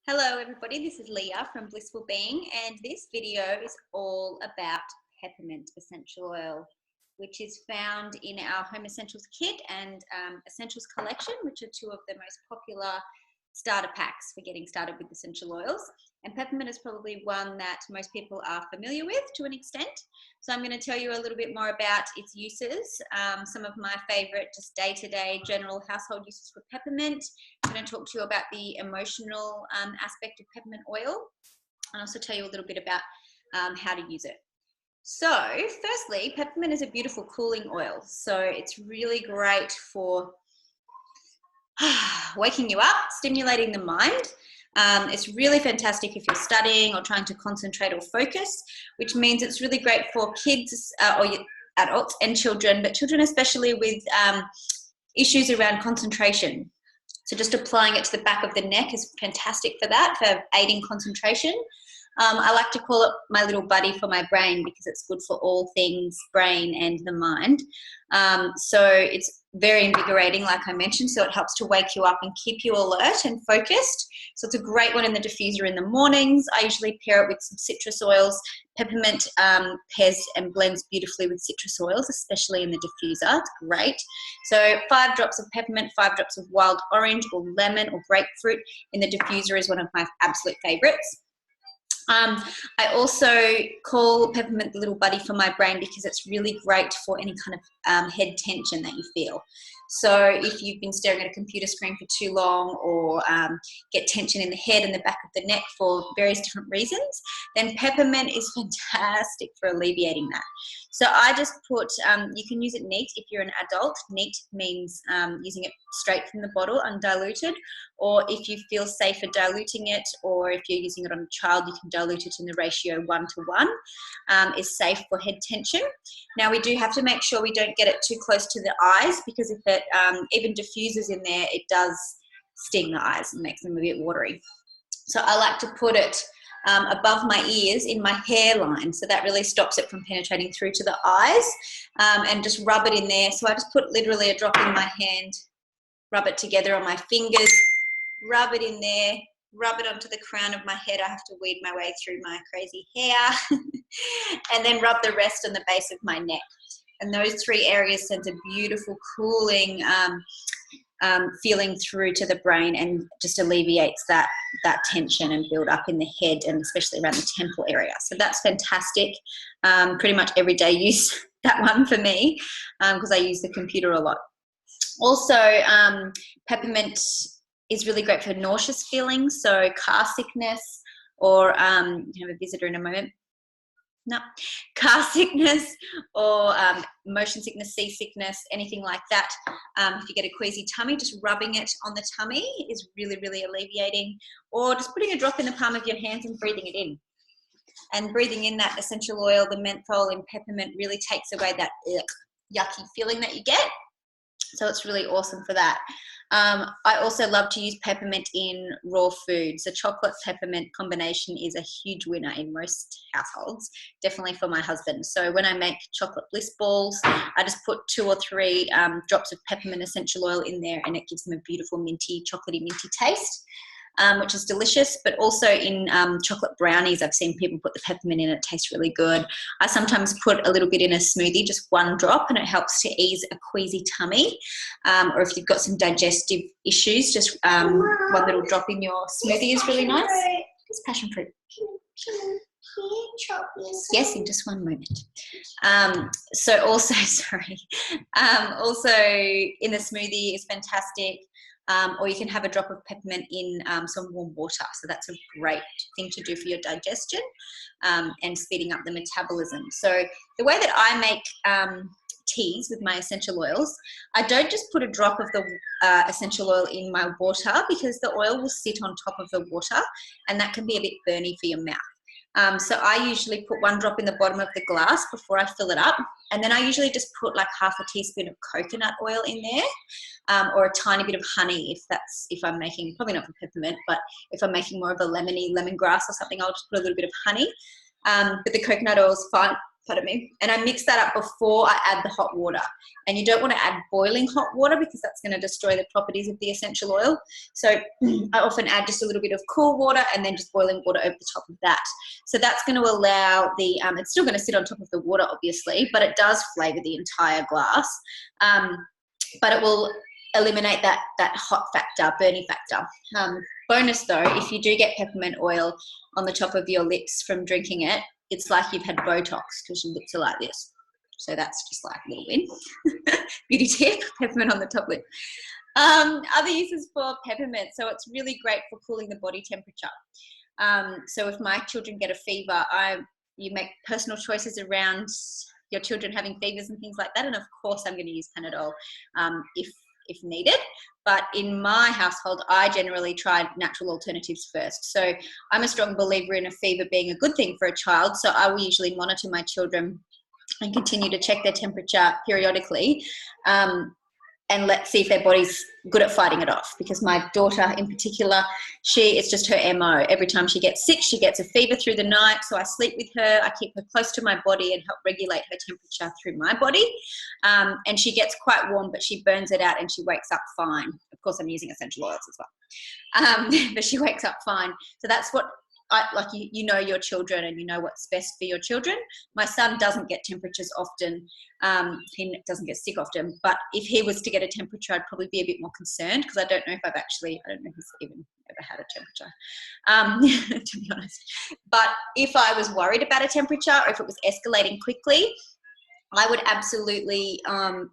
Hello everybody, this is Leah from Blissful Being, and this video is all about peppermint essential oil, which is found in our Home Essentials kit and Essentials collection, which are two of the most popular starter packs for getting started with essential oils. And peppermint is probably one that most people are familiar with to an extent. So I'm going to tell you a little bit more about its uses, some of my favorite just day-to-day general household uses for peppermint. I'm going to talk to you about the emotional aspect of peppermint oil, and also tell you a little bit about how to use it. So firstly, peppermint is a beautiful cooling oil. So it's really great for waking you up, stimulating the mind. It's really fantastic if you're studying or trying to concentrate or focus, which means it's really great for kids or adults and children, but children especially with issues around concentration. So just applying it to the back of the neck is fantastic for that, for aiding concentration. I like to call it my little buddy for my brain because it's good for all things brain and the mind. So it's very invigorating, like I mentioned, so it helps to wake you up and keep you alert and focused. So it's a great one in the diffuser in the mornings. I usually pair it with some citrus oils. Peppermint pairs and blends beautifully with citrus oils, especially in the diffuser. It's great. So 5 drops of peppermint, 5 drops of wild orange or lemon or grapefruit in the diffuser is one of my absolute favorites. I also call peppermint the little buddy for my brain because it's really great for any kind of head tension that you feel. So if you've been staring at a computer screen for too long or get tension in the head and the back of the neck for various different reasons, then peppermint is fantastic for alleviating that. So I just put, you can use it neat if you're an adult. Neat means using it straight from the bottle, undiluted, or if you feel safer diluting it, or if you're using it on a child, you can dilute it in the ratio 1:1, is safe for head tension. Now we do have to make sure we don't get it too close to the eyes, because if it even diffuses in there, it does sting the eyes and makes them a bit watery. So I like to put it above my ears in my hairline, so that really stops it from penetrating through to the eyes, and just rub it in there. So I just put literally a drop in my hand, rub it together on my fingers, rub it in there, rub it onto the crown of my head. I have to weed my way through my crazy hair and then rub the rest on the base of my neck. And those 3 areas send a beautiful cooling feeling through to the brain and just alleviates that tension and build up in the head, and especially around the temple area. So that's fantastic. Pretty much everyday use, that one for me, because I use the computer a lot. Also, peppermint is really great for nauseous feelings, so car sickness, or you have a visitor in a moment. No, car sickness or motion sickness, seasickness, anything like that. If you get a queasy tummy, just rubbing it on the tummy is really, really alleviating, or just putting a drop in the palm of your hands and breathing it in. And breathing in that essential oil, the menthol in peppermint, really takes away that yucky feeling that you get. So it's really awesome for that. I also love to use peppermint in raw foods. The chocolate peppermint combination is a huge winner in most households, definitely for my husband. So when I make chocolate bliss balls, I just put 2 or 3 drops of peppermint essential oil in there, and it gives them a beautiful minty, chocolatey minty taste. Which is delicious, but also in chocolate brownies, I've seen people put the peppermint in. It tastes really good. I sometimes put a little bit in a smoothie, just 1 drop, and it helps to ease a queasy tummy. Or if you've got some digestive issues, just 1 little drop in your smoothie is really nice. It's passion fruit. Yes, in just 1 moment. So also, sorry, also in the smoothie is fantastic. Or you can have a drop of peppermint in some warm water. So that's a great thing to do for your digestion and speeding up the metabolism. So the way that I make teas with my essential oils, I don't just put a drop of the essential oil in my water, because the oil will sit on top of the water and that can be a bit burny for your mouth. So I usually put 1 drop in the bottom of the glass before I fill it up, and then I usually just put like half a teaspoon of coconut oil in there, or a tiny bit of honey if I'm making, probably not for peppermint, but if I'm making more of a lemony lemongrass or something, I'll just put a little bit of honey. But the coconut oil is pardon me, and I mix that up before I add the hot water. And you don't want to add boiling hot water because that's going to destroy the properties of the essential oil. So I often add just a little bit of cool water and then just boiling water over the top of that. So that's going to allow the, it's still going to sit on top of the water obviously, but it does flavour the entire glass. But it will eliminate that hot factor, burning factor. Bonus though, if you do get peppermint oil on the top of your lips from drinking it, it's like you've had Botox because your lips are like this. So that's just like a little win. Beauty tip, peppermint on the top lip. Other uses for peppermint. So it's really great for cooling the body temperature. So if my children get a fever, you make personal choices around your children having fevers and things like that. And of course, I'm going to use Panadol if needed. But in my household, I generally try natural alternatives first. So I'm a strong believer in a fever being a good thing for a child. So I will usually monitor my children and continue to check their temperature periodically. And let's see if their body's good at fighting it off. Because my daughter in particular, it's just her MO. Every time she gets sick, she gets a fever through the night. So I sleep with her. I keep her close to my body and help regulate her temperature through my body. And she gets quite warm, but she burns it out and she wakes up fine. Of course, I'm using essential oils as well. But she wakes up fine. So that's what you know your children and you know what's best for your children. My son doesn't get temperatures often. He doesn't get sick often, but if he was to get a temperature, I'd probably be a bit more concerned because I don't know if he's even ever had a temperature, to be honest. But if I was worried about a temperature or if it was escalating quickly, I would absolutely,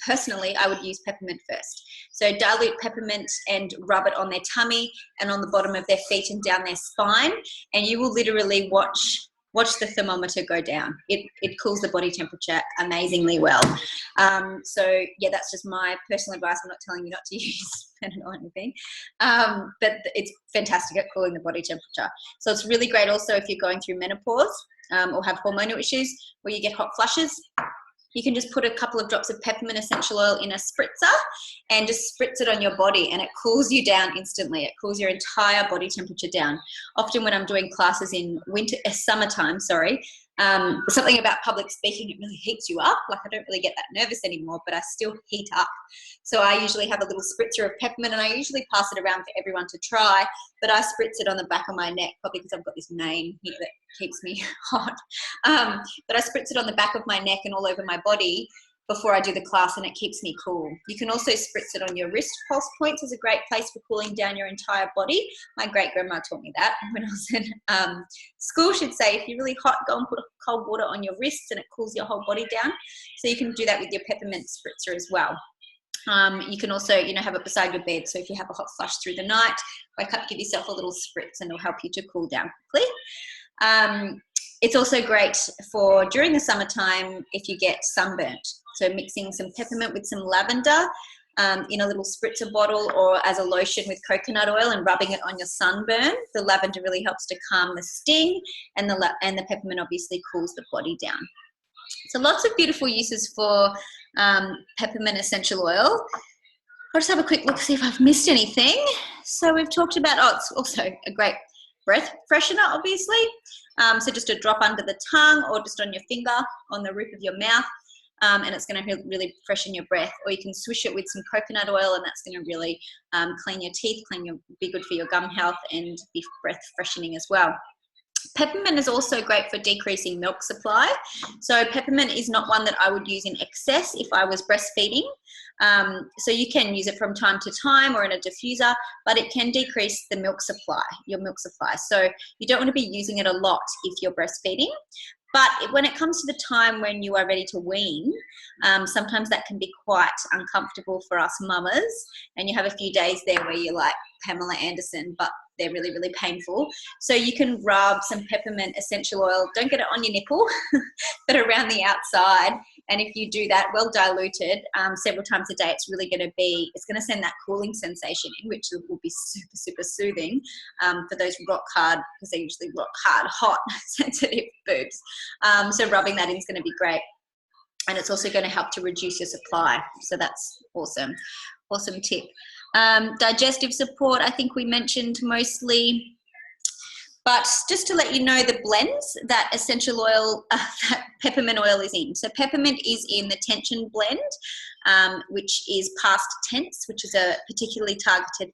personally, I would use peppermint first. So dilute peppermint and rub it on their tummy and on the bottom of their feet and down their spine. And you will literally watch the thermometer go down. It cools the body temperature amazingly well. So yeah, that's just my personal advice. I'm not telling you not to use Panadol or anything. But it's fantastic at cooling the body temperature. So it's really great also if you're going through menopause or have hormonal issues where you get hot flushes. You can just put a couple of drops of peppermint essential oil in a spritzer and just spritz it on your body and it cools you down instantly. It cools your entire body temperature down. Often when I'm doing classes in summertime, something about public speaking, it really heats you up. Like I don't really get that nervous anymore, but I still heat up. So I usually have a little spritzer of peppermint and I usually pass it around for everyone to try, but I spritz it on the back of my neck, probably because I've got this mane here that keeps me hot. But I spritz it on the back of my neck and all over my body before I do the class and it keeps me cool. You can also spritz it on your wrist. Pulse points is a great place for cooling down your entire body. My great grandma taught me that when I was in school. She'd say if you're really hot, go and put cold water on your wrists and it cools your whole body down. So you can do that with your peppermint spritzer as well. You can also, have it beside your bed. So if you have a hot flush through the night, wake up, give yourself a little spritz and it'll help you to cool down quickly. It's also great for during the summertime if you get sunburnt. So mixing some peppermint with some lavender in a little spritzer bottle or as a lotion with coconut oil and rubbing it on your sunburn. The lavender really helps to calm the sting and the peppermint obviously cools the body down. So lots of beautiful uses for peppermint essential oil. I'll just have a quick look, see if I've missed anything. So we've talked about, it's also a great breath freshener, obviously. So just a drop under the tongue or just on your finger on the roof of your mouth. And it's going to really freshen your breath. Or you can swish it with some coconut oil and that's going to really clean your teeth, be good for your gum health and be breath freshening as well. Peppermint is also great for decreasing milk supply. So peppermint is not one that I would use in excess if I was breastfeeding. So you can use it from time to time or in a diffuser, but it can decrease the milk supply, your milk supply. So you don't want to be using it a lot if you're breastfeeding. But when it comes to the time when you are ready to wean, sometimes that can be quite uncomfortable for us mamas. And you have a few days there where you're like Pamela Anderson, but they're really, really painful. So you can rub some peppermint essential oil. Don't get it on your nipple, but around the outside. And if you do that well diluted several times a day, it's going to send that cooling sensation in, which will be super, super soothing for those rock hard, because they're usually rock hard, hot, sensitive boobs. So rubbing that in is going to be great. And it's also going to help to reduce your supply. So that's awesome. Awesome tip. Digestive support, I think we mentioned mostly. But just to let you know the blends that essential oil, that peppermint oil is in. So peppermint is in the tension blend, which is past tense, which is a particularly targeted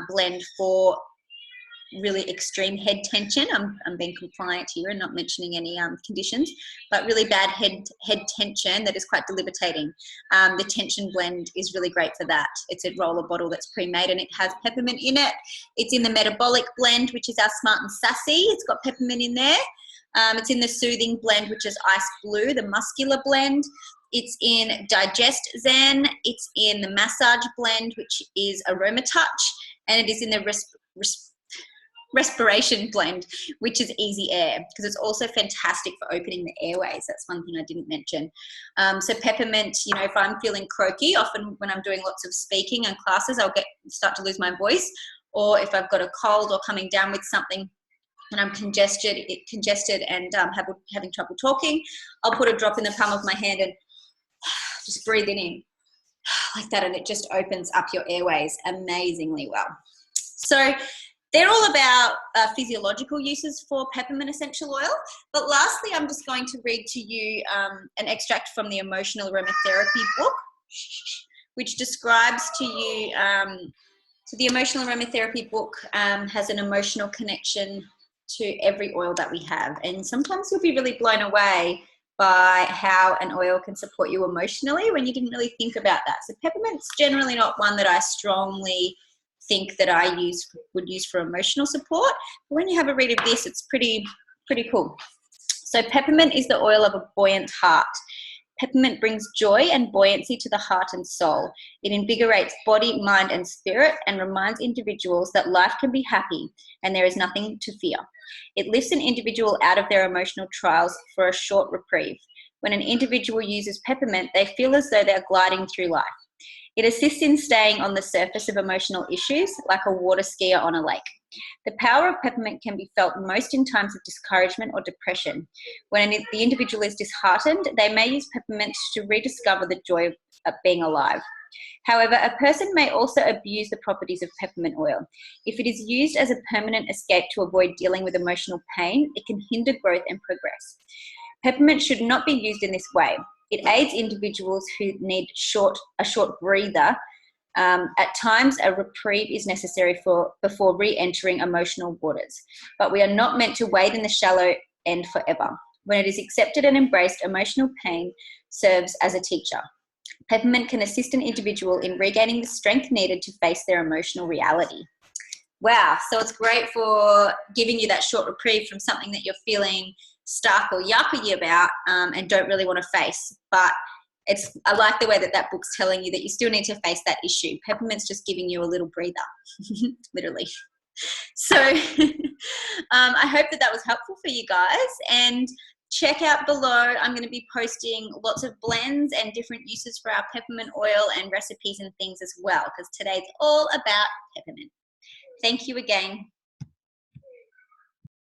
blend for really extreme head tension. I'm being compliant here and not mentioning any conditions, but really bad head tension that is quite debilitating. The tension blend is really great for that. It's a roller bottle that's pre-made and it has peppermint in it. It's in the metabolic blend, which is our Smart and Sassy. It's got peppermint in there. It's in the soothing blend, which is Ice Blue, the muscular blend. It's in Digest Zen. It's in the massage blend, which is Aroma Touch, and it is in the respiration blend, which is Easy Air, because it's also fantastic for opening the airways. That's one thing I didn't mention. So peppermint, you know, if I'm feeling croaky, often when I'm doing lots of speaking and classes, I'll start to lose my voice, or if I've got a cold or coming down with something and I'm congested and having trouble talking, I'll put a drop in the palm of my hand and just breathe it in like that, and it just opens up your airways amazingly well. So they're all about physiological uses for peppermint essential oil. But lastly, I'm just going to read to you an extract from the Emotional Aromatherapy book, which describes to you, so the Emotional Aromatherapy book has an emotional connection to every oil that we have. And sometimes you'll be really blown away by how an oil can support you emotionally when you didn't really think about that. So peppermint's generally not one that I strongly think that I would use for emotional support. But when you have a read of this, it's pretty cool. So peppermint is the oil of a buoyant heart. Peppermint brings joy and buoyancy to the heart and soul. It invigorates body, mind, and spirit and reminds individuals that life can be happy and there is nothing to fear. It lifts an individual out of their emotional trials for a short reprieve. When an individual uses peppermint, they feel as though they're gliding through life. It assists in staying on the surface of emotional issues, like a water skier on a lake. The power of peppermint can be felt most in times of discouragement or depression. When the individual is disheartened, they may use peppermint to rediscover the joy of being alive. However, a person may also abuse the properties of peppermint oil. If it is used as a permanent escape to avoid dealing with emotional pain, it can hinder growth and progress. Peppermint should not be used in this way. It aids individuals who need a short breather. At times, a reprieve is necessary before re-entering emotional waters. But we are not meant to wade in the shallow end forever. When it is accepted and embraced, emotional pain serves as a teacher. Peppermint can assist an individual in regaining the strength needed to face their emotional reality. Wow, so it's great for giving you that short reprieve from something that you're feeling stuck or yucky about and don't really want to face. But I like the way that book's telling you that you still need to face that issue. Peppermint's just giving you a little breather, literally. So I hope that was helpful for you guys. And check out below. I'm going to be posting lots of blends and different uses for our peppermint oil and recipes and things as well, because today's all about peppermint. Thank you again.